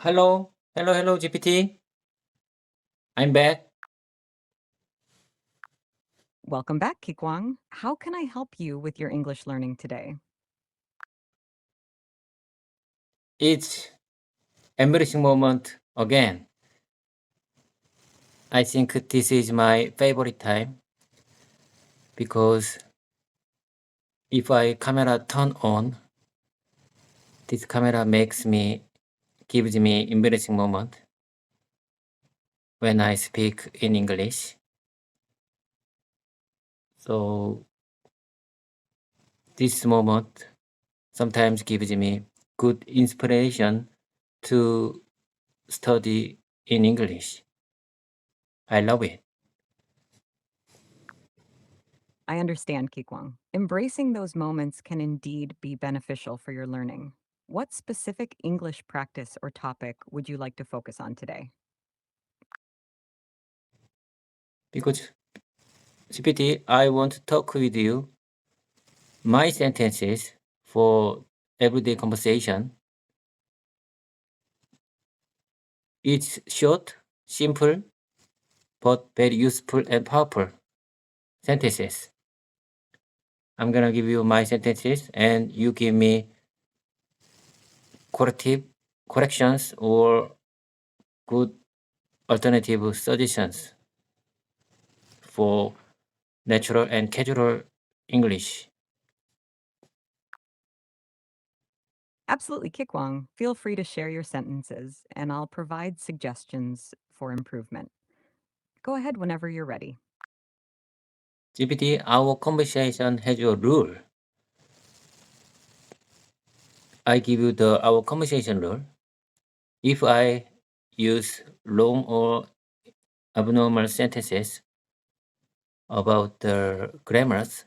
Hello, GPT. I'm back. Welcome back, Kikwang. How can I help you with your English learning today? It's embarrassing moment again. I think this is my favorite time because if I camera turn on, this camera gives me embarrassing moment when I speak in English. So this moment sometimes gives me good inspiration to study in English. I love it. I understand, Kikwang. Embracing those moments can indeed be beneficial for your learning. What specific English practice or topic would you like to focus on today? Because GPT, I want to talk with you my sentences for everyday conversation. It's short, simple, but very useful and powerful sentences. I'm gonna give you my sentences and you give me corrections or good alternative suggestions for natural and casual English. Absolutely, Kikwang. Feel free to share your sentences, and I'll provide suggestions for improvement. Go ahead whenever you're ready. GPT, our conversation has a rule. I give you our conversation rule. If I use long or abnormal sentences about the grammars,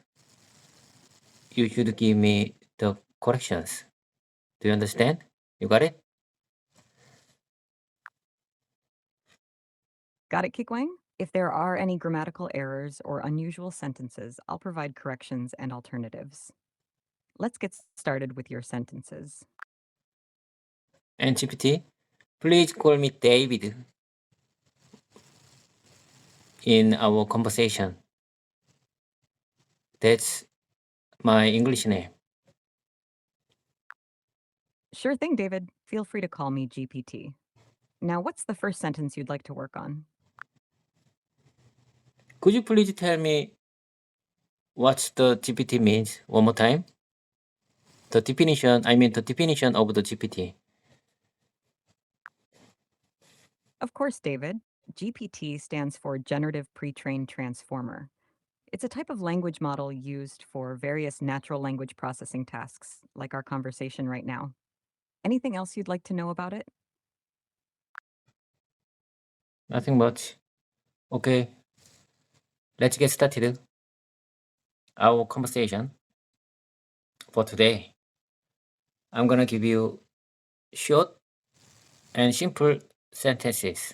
you should give me the corrections. Do you understand? You got it? Got it, Kikwang? If there are any grammatical errors or unusual sentences, I'll provide corrections and alternatives. Let's get started with your sentences. And GPT, please call me David in our conversation. That's my English name. Sure thing, David. Feel free to call me GPT. Now, what's the first sentence you'd like to work on? Could you please tell me what the GPT means one more time? The definition of the GPT. Of course, David. GPT stands for Generative Pre-trained Transformer. It's a type of language model used for various natural language processing tasks, like our conversation right now. Anything else you'd like to know about it? Nothing much. Okay, let's get started. Our conversation for today. I'm gonna give you short and simple sentences.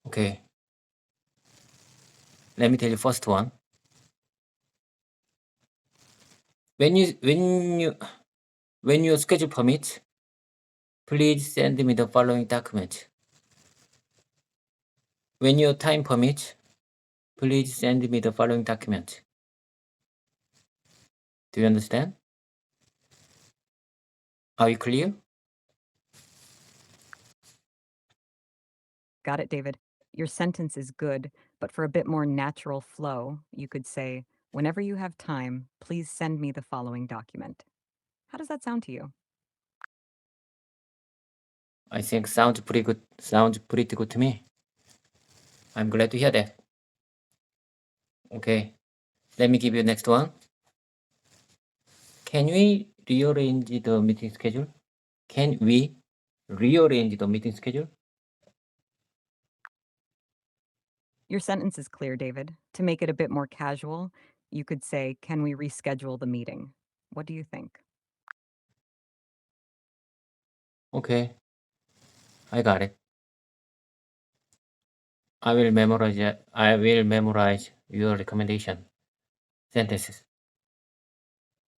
Okay. Let me tell you first one. When your schedule permits, please send me the following document. When your time permits, please send me the following document. Do you understand? Are you clear? Got it, David. Your sentence is good, but for a bit more natural flow, you could say, whenever you have time, please send me the following document. How does that sound to you? I think sounds pretty good. Sounds pretty good to me. I'm glad to hear that. Okay, let me give you next one. Can we rearrange the meeting schedule? Can we rearrange the meeting schedule? Your sentence is clear, David. To make it a bit more casual, you could say, can we reschedule the meeting? What do you think? Okay, I got it. I will memorize your recommendation sentences.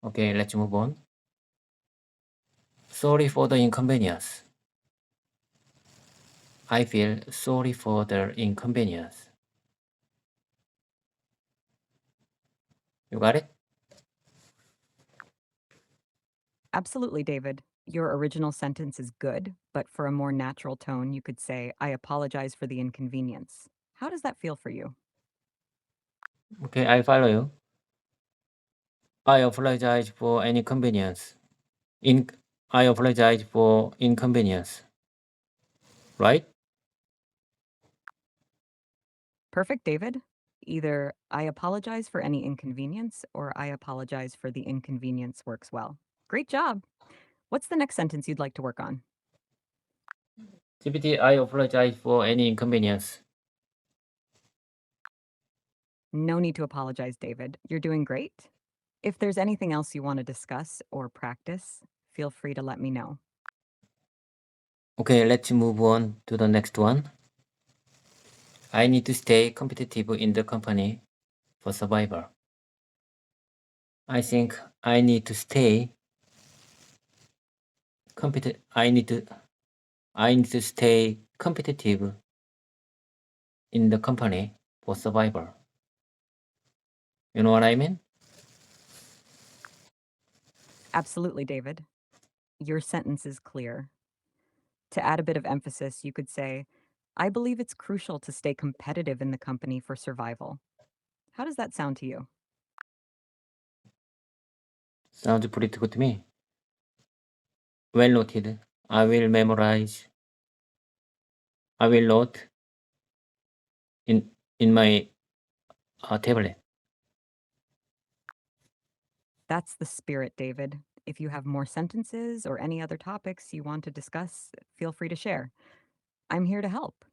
Okay, let's move on. Sorry for the inconvenience. I feel sorry for the inconvenience. You got it? Absolutely, David. Your original sentence is good, but for a more natural tone, you could say, I apologize for the inconvenience. How does that feel for you? Okay, I follow you. I apologize for any inconvenience. I apologize for inconvenience. Right? Perfect, David. Either I apologize for any inconvenience or I apologize for the inconvenience works well. Great job. What's the next sentence you'd like to work on? GPT, I apologize for any inconvenience. No need to apologize, David. You're doing great. If there's anything else you want to discuss or practice, feel free to let me know. Okay, let's move on to the next one. I need to stay competitive in the company for survival. I think I need to stay I need to stay competitive in the company for survival. You know what I mean? Absolutely, David. Your sentence is clear. To add a bit of emphasis, you could say, I believe it's crucial to stay competitive in the company for survival. How does that sound to you? Sounds pretty good to me. Well noted. I will memorize. I will note in my tablet. That's the spirit, David. If you have more sentences or any other topics you want to discuss, feel free to share. I'm here to help.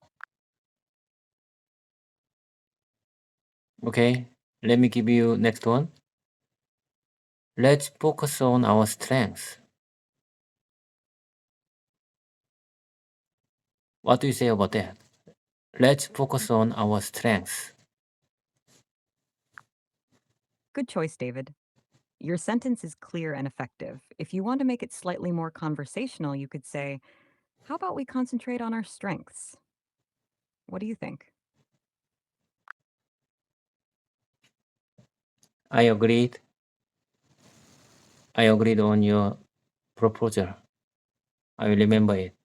Okay, let me give you next one. Let's focus on our strengths. What do you say about that? Let's focus on our strengths. Good choice, David. Your sentence is clear and effective. If you want to make it slightly more conversational, you could say, how about we concentrate on our strengths? What do you think? I agreed. I agreed on your proposal. I will remember it.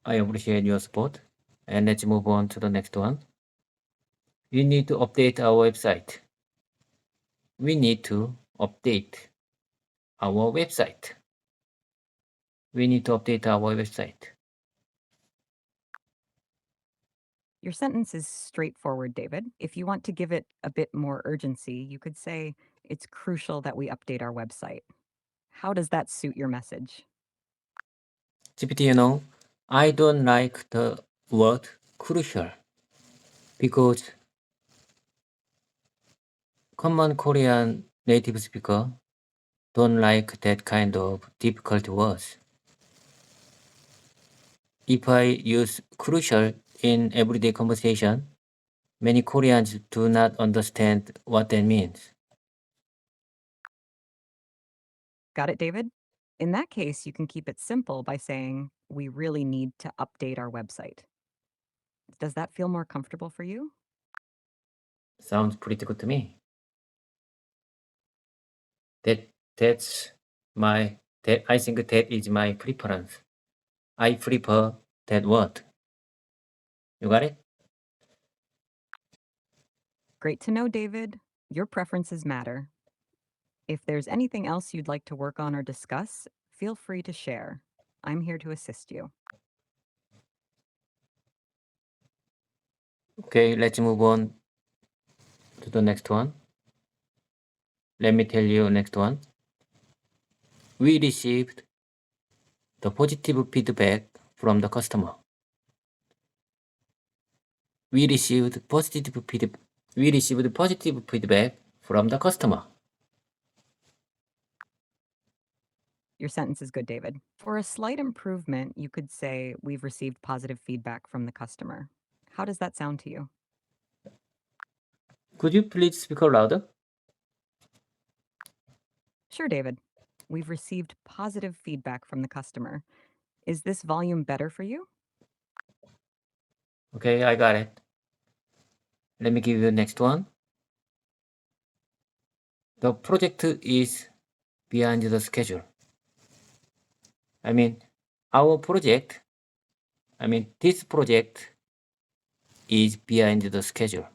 I appreciate your support. And let's move on to the next one. We need to update our website. We need to update our website. We need to update our website. Your sentence is straightforward, David. If you want to give it a bit more urgency, you could say, it's crucial that we update our website. How does that suit your message? GPT, you know, I don't like the word crucial because common Korean native speaker don't like that kind of difficult words. If I use crucial in everyday conversation, many Koreans do not understand what that means. Got it, David? In that case, you can keep it simple by saying, we really need to update our website. Does that feel more comfortable for you? Sounds pretty good to me. That's I think that is my preference. I prefer that word. You got it? Great to know, David. Your preferences matter. If there's anything else you'd like to work on or discuss, feel free to share. I'm here to assist you. Okay, let's move on to the next one. Let me tell you next one. We received the positive feedback from the customer. We received positive feedback from the customer. Your sentence is good, David. For a slight improvement, you could say, we've received positive feedback from the customer. How does that sound to you? Could you please speak out louder? Sure, David. We've received positive feedback from the customer. Is this volume better for you? Okay, I got it. Let me give you the next one. The project is behind the schedule. I mean, our project, this project is behind the schedule.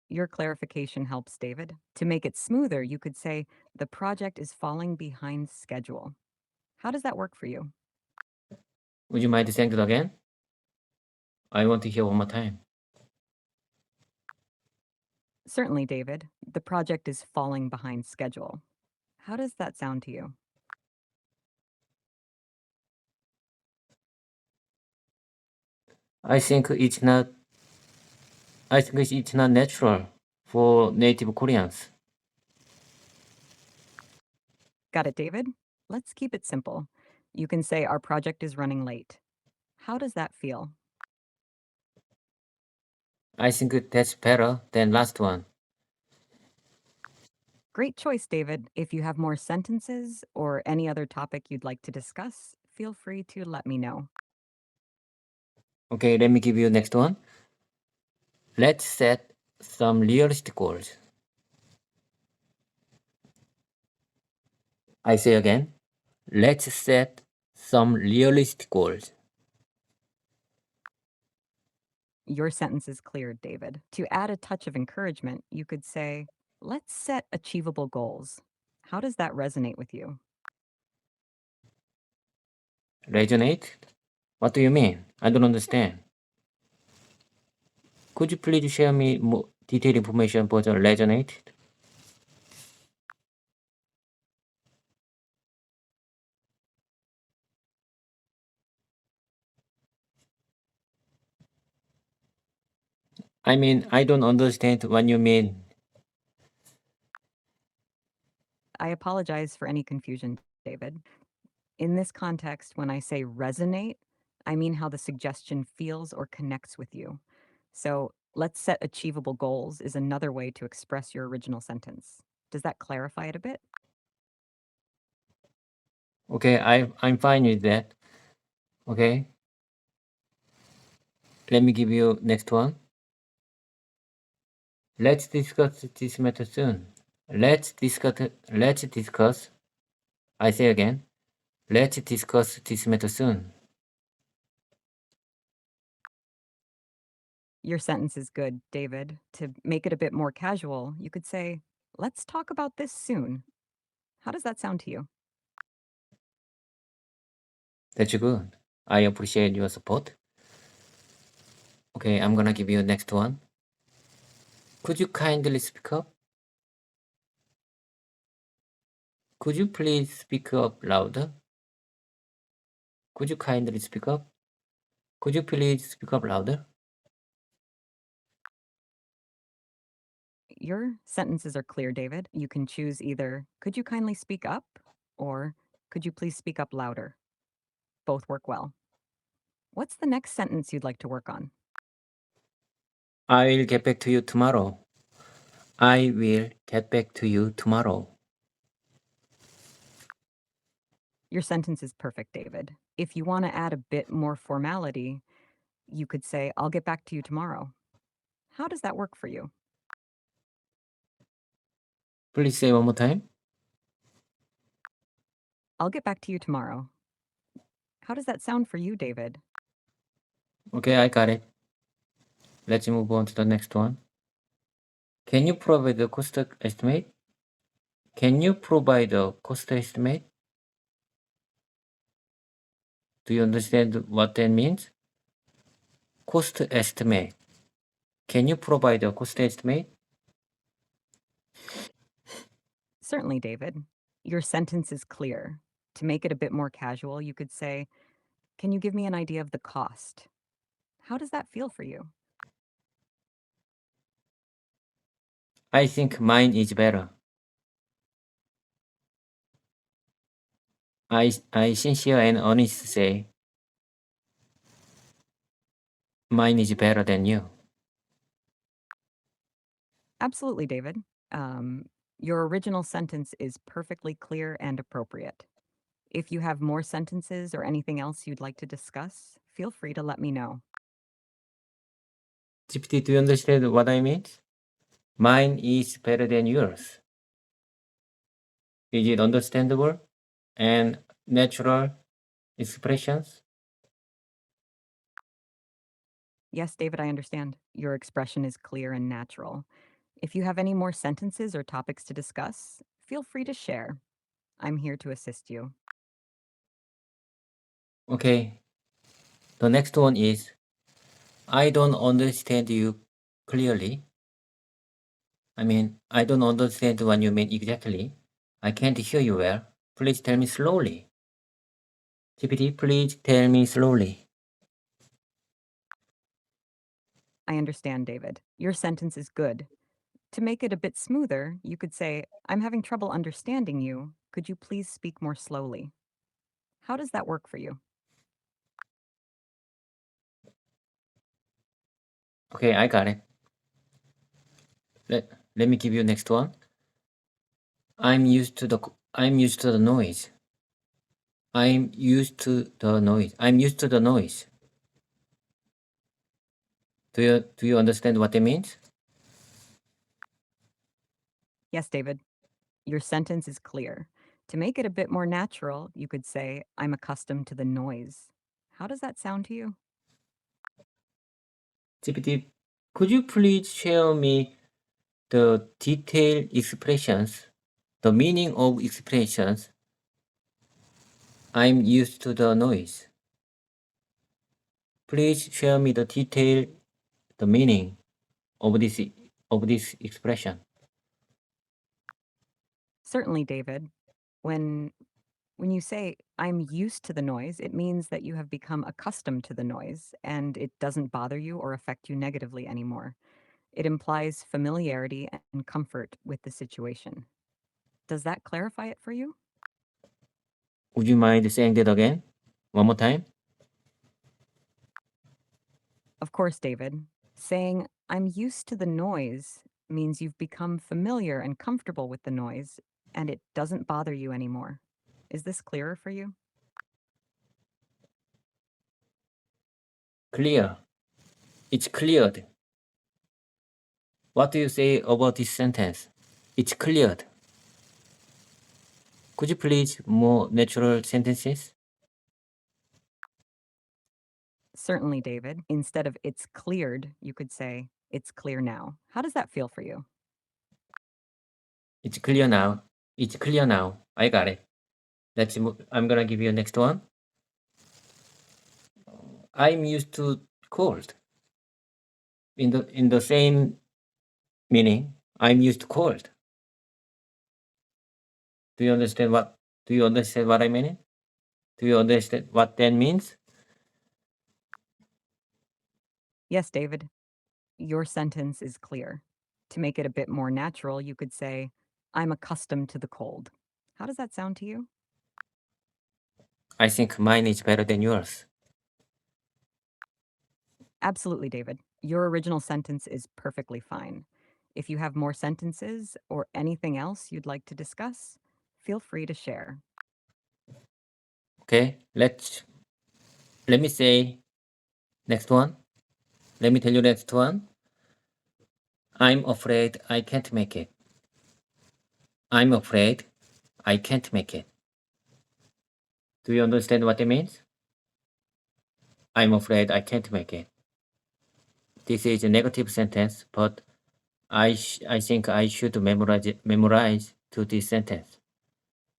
Your clarification helps, David. To make it smoother, you could say, the project is falling behind schedule. How does that work for you? Would you mind saying it again? I want to hear one more time. Certainly, David. The project is falling behind schedule. How does that sound to you? I think it's not natural for native Koreans. Got it, David? Let's keep it simple. You can say our project is running late. How does that feel? I think that's better than last one. Great choice, David. If you have more sentences or any other topic you'd like to discuss, feel free to let me know. Okay, let me give you next one. Let's set some realistic goals. I say again, let's set some realistic goals. Your sentence is cleared, David. To add a touch of encouragement, you could say, let's set achievable goals. How does that resonate with you? Resonate? What do you mean? I don't understand. Could you please share me more detailed information about the resonate? I don't understand what you mean. I apologize for any confusion, David. In this context, when I say resonate, I mean how the suggestion feels or connects with you. So, let's set achievable goals is another way to express your original sentence. Does that clarify it a bit? Okay, I'm fine with that. Okay. Let me give you next one. Let's discuss this matter soon. Let's discuss. I say again. Let's discuss this matter soon. Your sentence is good, David. To make it a bit more casual, you could say, let's talk about this soon. How does that sound to you? That's good. I appreciate your support. Okay, I'm gonna give you next one. Could you kindly speak up? Could you please speak up louder? Could you kindly speak up? Could you please speak up louder? Your sentences are clear, David. You can choose either, could you kindly speak up? Or, could you please speak up louder? Both work well. What's the next sentence you'd like to work on? I will get back to you tomorrow. I will get back to you tomorrow. Your sentence is perfect, David. If you want to add a bit more formality, you could say, I'll get back to you tomorrow. How does that work for you? Please say one more time. I'll get back to you tomorrow. How does that sound for you, David? Okay, I got it. Let's move on to the next one. Can you provide the cost estimate? Can you provide a cost estimate? Do you understand what that means? Cost estimate. Can you provide a cost estimate? Certainly, David. Your sentence is clear. To make it a bit more casual, you could say, can you give me an idea of the cost? How does that feel for you? I think mine is better. I sincere and honest say, mine is better than you. Absolutely, David. Your original sentence is perfectly clear and appropriate. If you have more sentences or anything else you'd like to discuss, feel free to let me know. GPT, do you understand what I mean? Mine is better than yours. Is it understandable and natural expressions? Yes, David, I understand. Your expression is clear and natural. If you have any more sentences or topics to discuss, feel free to share. I'm here to assist you. Okay. The next one is, I don't understand you clearly. I don't understand what you mean exactly. I can't hear you well. Please tell me slowly. GPT, please tell me slowly. I understand, David. Your sentence is good. To make it a bit smoother, you could say, I'm having trouble understanding you. Could you please speak more slowly? How does that work for you? Okay, I got it. Let me give you next one. I'm used to the noise. I'm used to the noise. I'm used to the noise. Do you understand what that means? Yes, David. Your sentence is clear. To make it a bit more natural, you could say, I'm accustomed to the noise. How does that sound to you? GPT, could you please share me the detailed expressions, the meaning of expressions? I'm used to the noise. Please share me the detail, the meaning of this expression. Certainly, David. When when you say I'm used to the noise, it means that you have become accustomed to the noise and it doesn't bother you or affect you negatively anymore. It implies familiarity and comfort with the situation. Does that clarify it for you? Would you mind saying that again? One more time? Of course, David. Saying I'm used to the noise means you've become familiar and comfortable with the noise and it doesn't bother you anymore. Is this clearer for you? Clear. It's cleared. What do you say about this sentence? It's cleared. Could you please more natural sentences? Certainly, David. Instead of it's cleared, you could say it's clear now. How does that feel for you? It's clear now. It's clear now. I got it. Let's move. I'm gonna give you next one. I'm used to cold. In the same meaning, I'm used to cold. Do you understand what I mean? Do you understand what that means? Yes, David. Your sentence is clear. To make it a bit more natural, you could say, I'm accustomed to the cold. How does that sound to you? I think mine is better than yours. Absolutely, David. Your original sentence is perfectly fine. If you have more sentences or anything else you'd like to discuss, feel free to share. Okay, let me say next one. Let me tell you next one. I'm afraid I can't make it. I'm afraid I can't make it. Do you understand what it means? I'm afraid I can't make it. This is a negative sentence, but I think I should memorize to this sentence.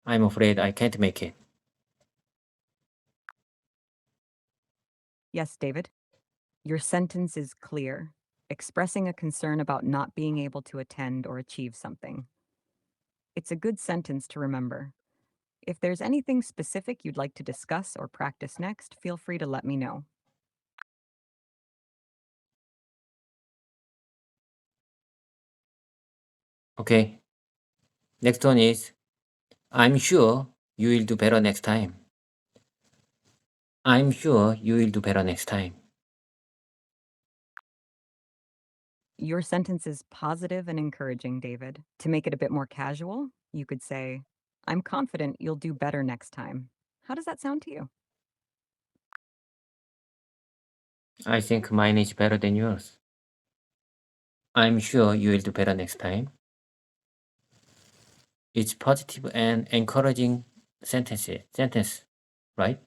I'm afraid I can't make it. Yes, David. Your sentence is clear, expressing a concern about not being able to attend or achieve something. It's a good sentence to remember. If there's anything specific you'd like to discuss or practice next, feel free to let me know. Okay. Next one is, I'm sure you will do better next time. I'm sure you will do better next time. Your sentence is positive and encouraging, David. To make it a bit more casual, you could say, I'm confident you'll do better next time. How does that sound to you? I think mine is better than yours. I'm sure you will do better next time. It's positive and encouraging sentence, right?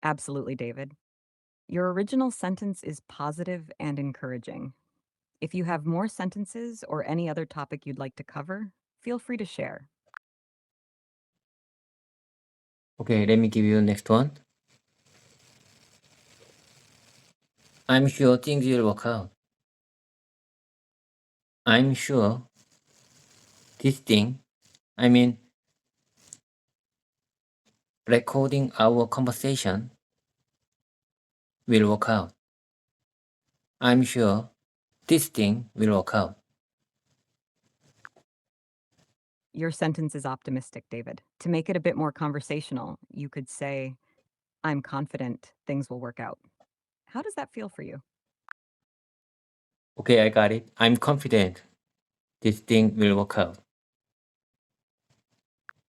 Absolutely, David. Your original sentence is positive and encouraging. If you have more sentences or any other topic you'd like to cover, feel free to share. Okay, let me give you the next one. I'm sure things will work out. I'm sure this thing, I mean, recording our conversation will work out. I'm sure this thing will work out. Your sentence is optimistic, David. To make it a bit more conversational, you could say, I'm confident things will work out. How does that feel for you? Okay, I got it. I'm confident this thing will work out.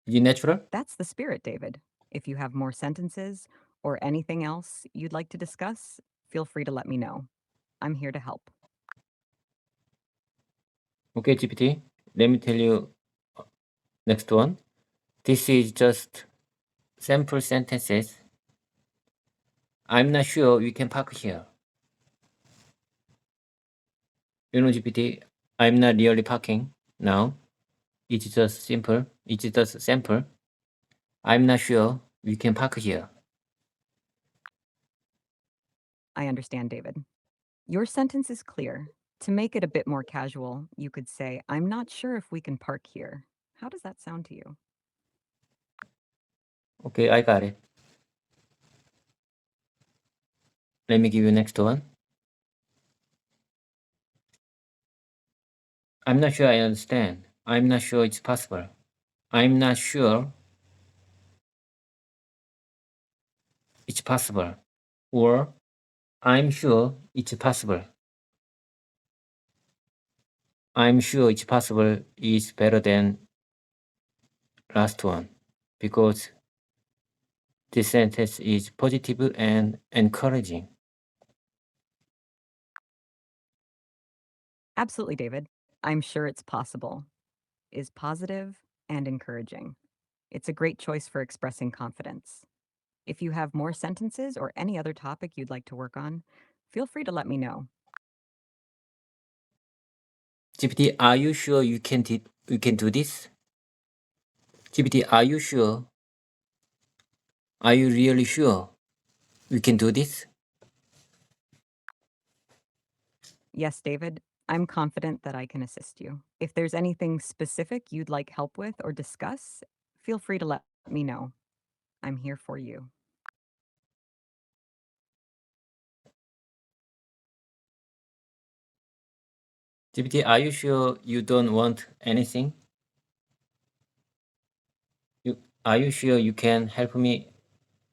Is it natural? That's the spirit, David. If you have more sentences or anything else you'd like to discuss, feel free to let me know. I'm here to help. Okay, GPT, let me tell you next one. This is just sample sentences. I'm not sure we can park here. You know, GPT, I'm not really parking now. It's just simple. It's just sample. I'm not sure we can park here. I understand, David. Your sentence is clear. To make it a bit more casual, you could say, I'm not sure if we can park here. How does that sound to you? Okay, I got it. Let me give you next one. I'm not sure I understand. I'm not sure it's possible. I'm not sure it's possible. Or I'm sure it's possible. I'm sure it's possible is better than last one because this sentence is positive and encouraging. Absolutely, David. I'm sure it's possible is positive and encouraging. It's a great choice for expressing confidence. If you have more sentences or any other topic you'd like to work on, feel free to let me know. GPT, are you sure you can do this? GPT, are you sure? Are you really sure we can do this? Yes, David, I'm confident that I can assist you. If there's anything specific you'd like help with or discuss, feel free to let me know. I'm here for you. GPT, are you sure you don't want anything? Are you sure you can help me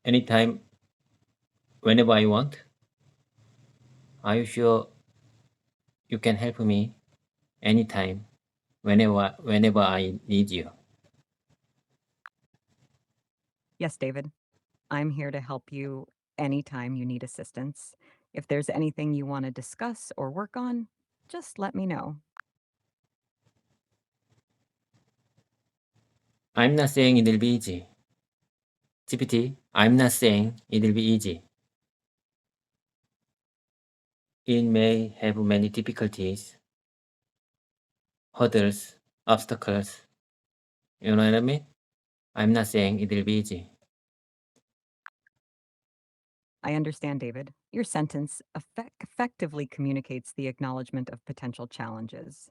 anytime, whenever I want? Are you sure you can help me anytime, whenever I need you? Yes, David, I'm here to help you anytime you need assistance. If there's anything you want to discuss or work on, just let me know. I'm not saying it'll be easy. GPT, I'm not saying it'll be easy. It may have many difficulties, hurdles, obstacles. You know what I mean? I'm not saying it'll be easy. I understand, David. Your sentence effectively communicates the acknowledgement of potential challenges.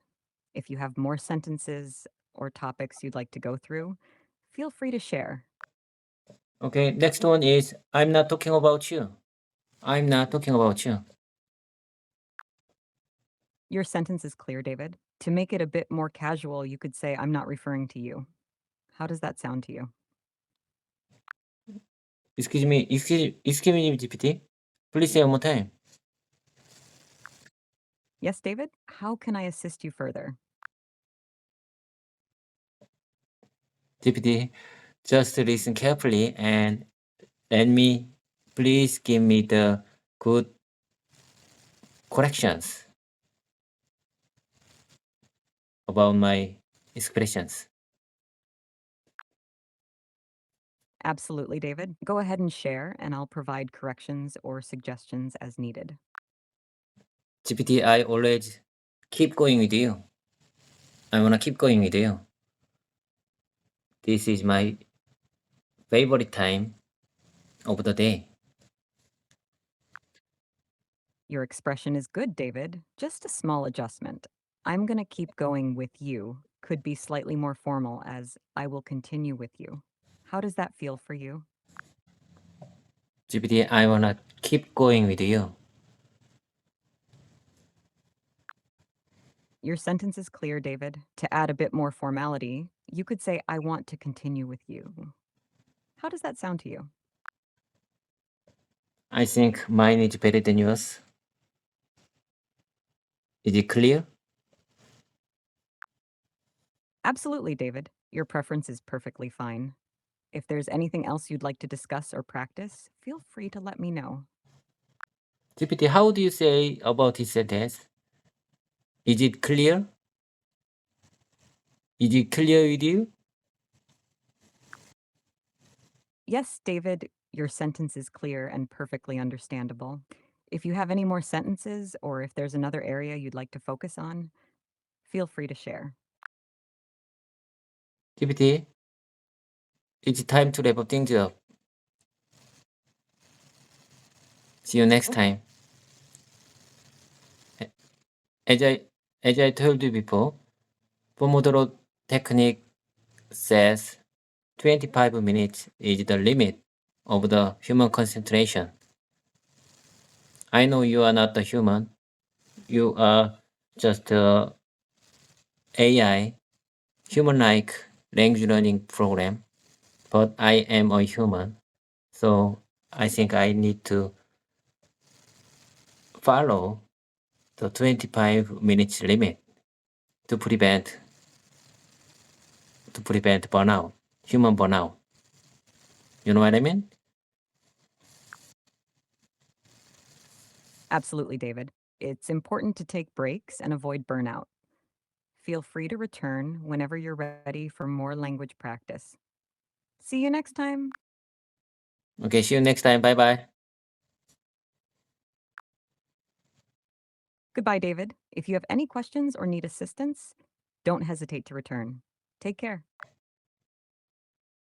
If you have more sentences or topics you'd like to go through, feel free to share. Okay, next one is I'm not talking about you. I'm not talking about you. Your sentence is clear, David. To make it a bit more casual, you could say, I'm not referring to you. How does that sound to you? Excuse me, GPT. Please say one more time. Yes, David? How can I assist you further? GPT, just listen carefully and let me please give me the good corrections about my expressions. Absolutely, David. Go ahead and share, and I'll provide corrections or suggestions as needed. GPT, I always keep going with you. I wanna keep going with you. This is my favorite time of the day. Your expression is good, David. Just a small adjustment. I'm going to keep going with you could be slightly more formal as I will continue with you. How does that feel for you? GPT, I wanna keep going with you. Your sentence is clear, David. To add a bit more formality, you could say, I want to continue with you. How does that sound to you? I think mine is better than yours. Is it clear? Absolutely, David. Your preference is perfectly fine. If there's anything else you'd like to discuss or practice, feel free to let me know. GPT, how do you say about this sentence? Is it clear? Is it clear with you? Yes, David, your sentence is clear and perfectly understandable. If you have any more sentences or if there's another area you'd like to focus on, feel free to share. GPT, it's time to wrap things up. See you next time. As I told you before, Pomodoro technique says 25 minutes is the limit of the human concentration. I know you are not a human. You are just a AI, human-like language learning program. But I am a human, so I think I need to follow the 25 minutes limit to prevent burnout, human burnout. You know what I mean? Absolutely, David. It's important to take breaks and avoid burnout. Feel free to return whenever you're ready for more language practice. See you next time. Okay, see you next time. Bye bye. Goodbye, David. If you have any questions or need assistance, don't hesitate to return. Take care.